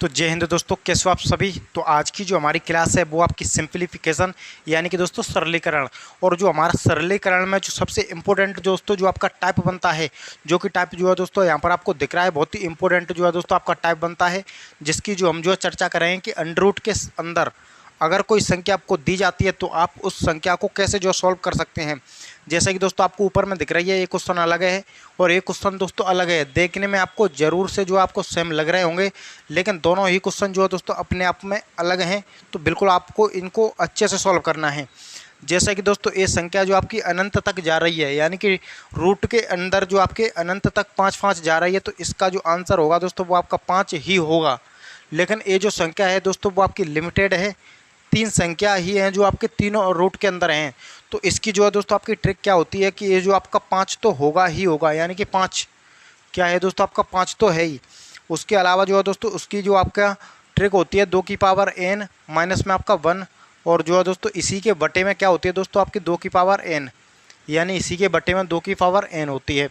तो जय हिंद दोस्तों, कैसे हो आप सभी। तो आज की जो हमारी क्लास है वो आपकी सिंप्लीफिकेशन यानी कि दोस्तों सरलीकरण। और जो हमारा सरलीकरण में जो सबसे इम्पोर्टेंट दोस्तों जो आपका टाइप बनता है, जो कि टाइप जो है दोस्तों यहाँ पर आपको दिख रहा है, बहुत ही इंपॉर्टेंट जो है दोस्तों आपका टाइप बनता है, जिसकी जो हम जो चर्चा करें कि अंडर रूट के अंदर अगर कोई संख्या आपको दी जाती है तो आप उस संख्या को कैसे जो सॉल्व कर सकते हैं। जैसे कि दोस्तों आपको ऊपर में दिख रही है, एक क्वेश्चन अलग है और एक क्वेश्चन दोस्तों अलग है। देखने में आपको जरूर से जो आपको सेम लग रहे होंगे, लेकिन दोनों ही क्वेश्चन जो है दोस्तों अपने आप में अलग हैं। तो बिल्कुल आपको इनको अच्छे से सॉल्व करना है। जैसे कि दोस्तों ये संख्या जो आपकी अनंत तक जा रही है, यानी कि रूट के अंदर जो आपके अनंत तक 5 जा रही है, तो इसका जो आंसर होगा दोस्तों वो आपका 5 ही होगा। लेकिन ये जो संख्या है दोस्तों वो आपकी लिमिटेड है, 3 संख्या ही हैं जो आपके तीनों रूट के अंदर हैं। तो इसकी जो है दोस्तों आपकी ट्रिक क्या होती है कि ये जो आपका 5 तो होगा ही होगा, यानी कि 5 क्या है दोस्तों आपका 5 तो है ही। उसके अलावा जो है दोस्तों उसकी जो आपका ट्रिक होती है 2 की पावर n माइनस में आपका 1, और जो है दोस्तों इसी के बटे में क्या होती है दोस्तों आपकी 2 की पावर n, यानी इसी के बटे में 2 की पावर n होती है।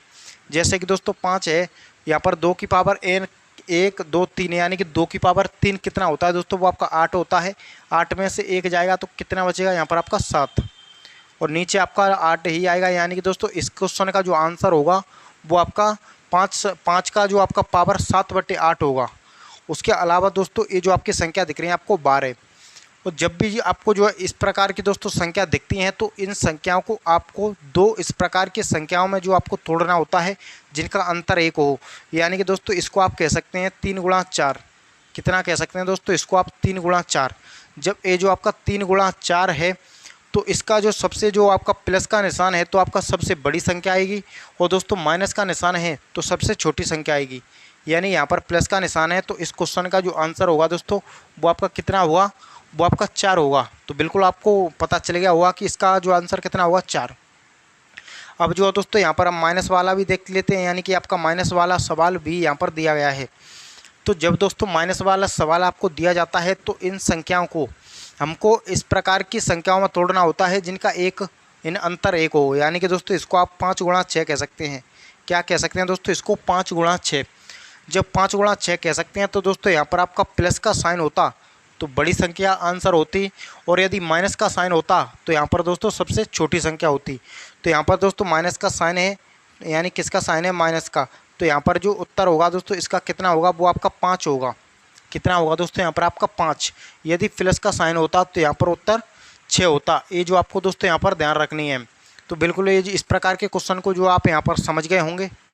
जैसे कि दोस्तों 5 है, यहाँ पर 2 की पावर n 1 2 3, यानी कि 2 की पावर 3 कितना होता है दोस्तों वो आपका 8 होता है। 8 में से 1 जाएगा तो कितना बचेगा यहाँ पर आपका 7, और नीचे आपका 8 ही आएगा। यानी कि दोस्तों इस क्वेश्चन का जो आंसर होगा वो आपका 5 का जो आपका पावर 7/8 होगा। उसके अलावा दोस्तों ये जो आपकी संख्या दिख रही है आपको 12, और जब भी आपको जो है इस प्रकार की दोस्तों संख्या दिखती हैं तो इन संख्याओं को आपको दो इस प्रकार की संख्याओं में जो आपको तोड़ना होता है जिनका अंतर 1 हो। यानी कि दोस्तों इसको आप कह सकते हैं 3 × 4। कितना कह सकते हैं दोस्तों, इसको आप 3 × 4। जब ये जो आपका 3 × 4 है तो इसका जो सबसे जो आपका प्लस का निशान है तो आपका सबसे बड़ी संख्या आएगी, और दोस्तों माइनस का निशान है तो सबसे छोटी संख्या आएगी। यानी यहाँ पर प्लस का निशान है तो इस क्वेश्चन का जो आंसर होगा दोस्तों वो आपका कितना हुआ, वो आपका 4 होगा। तो बिल्कुल आपको पता चल गया होगा कि इसका जो आंसर कितना होगा 4। अब जो है दोस्तों यहाँ पर हम माइनस वाला भी देख लेते हैं, यानी कि आपका माइनस वाला सवाल भी यहाँ पर दिया गया है। तो जब दोस्तों माइनस वाला सवाल आपको दिया जाता है तो इन संख्याओं को हमको इस प्रकार की संख्याओं में तोड़ना होता है जिनका इन अंतर 1 हो। यानी कि दोस्तों इसको आप 5 × 6 कह सकते हैं। क्या कह सकते हैं दोस्तों, इसको 5 × 6। जब 5 × 6 कह सकते हैं तो दोस्तों यहाँ पर आपका प्लस का साइन होता तो बड़ी संख्या आंसर होती, और यदि माइनस का साइन होता तो यहाँ पर दोस्तों सबसे छोटी संख्या होती। तो यहाँ पर दोस्तों माइनस का साइन है, यानी किसका साइन है, माइनस का। तो यहाँ पर जो उत्तर होगा दोस्तों इसका कितना होगा, वो आपका 5 होगा। कितना होगा दोस्तों यहाँ पर आपका 5। यदि प्लस का साइन होता तो यहाँ पर उत्तर 6 होता। ये जो आपको दोस्तों यहाँ पर ध्यान रखनी है। तो बिल्कुल ये इस प्रकार के क्वेश्चन को जो आप यहाँ पर समझ गए होंगे।